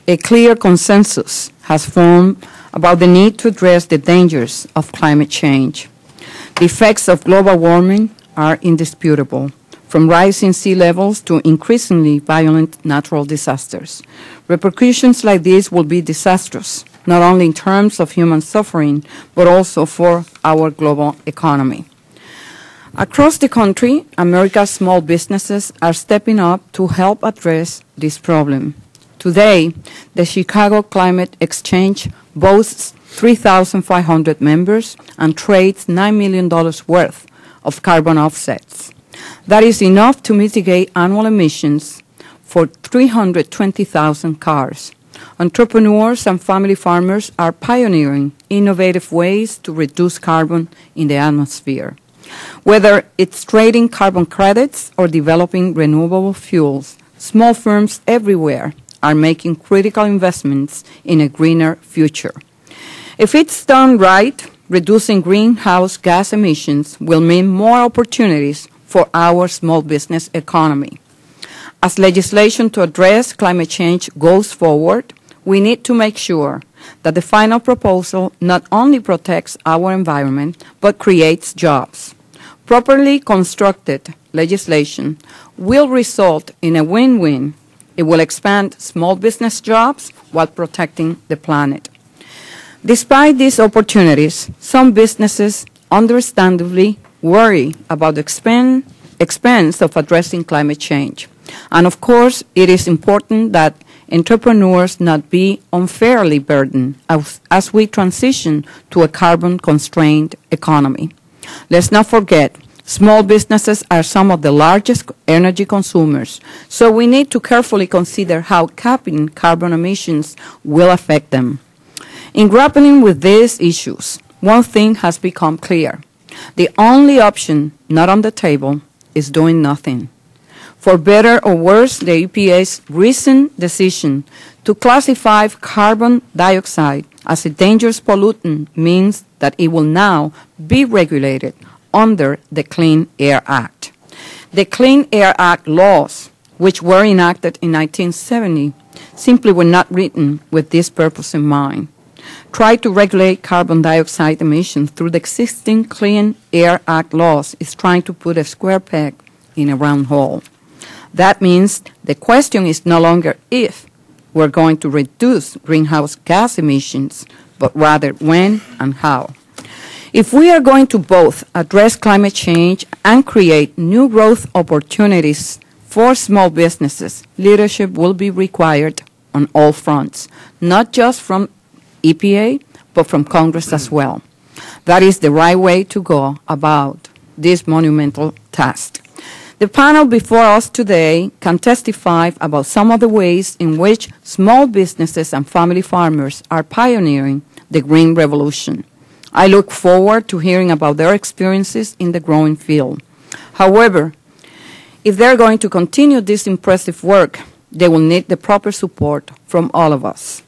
a clear consensus has formed about the need to address the dangers of climate change. The effects of global warming are indisputable, from rising sea levels to increasingly violent natural disasters. Repercussions like these will be disastrous, not only in terms of human suffering, but also for our global economy. Across the country, America's small businesses are stepping up to help address this problem. Today, the Chicago Climate Exchange boasts 3,500 members and trades $9 million worth of carbon offsets. That is enough to mitigate annual emissions for 320,000 cars. Entrepreneurs and family farmers are pioneering innovative ways to reduce carbon in the atmosphere. Whether it's trading carbon credits or developing renewable fuels, small firms everywhere are making critical investments in a greener future. If it's done right, reducing greenhouse gas emissions will mean more opportunities for our small business economy. As legislation to address climate change goes forward, we need to make sure that the final proposal not only protects our environment, but creates jobs. Properly constructed legislation will result in a win-win. It will expand small business jobs while protecting the planet. Despite these opportunities, some businesses understandably worry about the expense of addressing climate change. And of course, it is important that entrepreneurs not be unfairly burdened as we transition to a carbon-constrained economy. Let's not forget, small businesses are some of the largest energy consumers, so we need to carefully consider how capping carbon emissions will affect them. In grappling with these issues, one thing has become clear. The only option not on the table is doing nothing. For better or worse, the EPA's recent decision to classify carbon dioxide as a dangerous pollutant means that it will now be regulated under the Clean Air Act. The Clean Air Act laws, which were enacted in 1970, simply were not written with this purpose in mind. Try to regulate carbon dioxide emissions through the existing Clean Air Act laws is trying to put a square peg in a round hole. That means the question is no longer if we're going to reduce greenhouse gas emissions, but rather when and how. If we are going to both address climate change and create new growth opportunities for small businesses, leadership will be required on all fronts, not just from EPA, but from Congress as well. That is the right way to go about this monumental task. The panel before us today can testify about some of the ways in which small businesses and family farmers are pioneering the green revolution. I look forward to hearing about their experiences in the growing field. However, if they're going to continue this impressive work, they will need the proper support from all of us.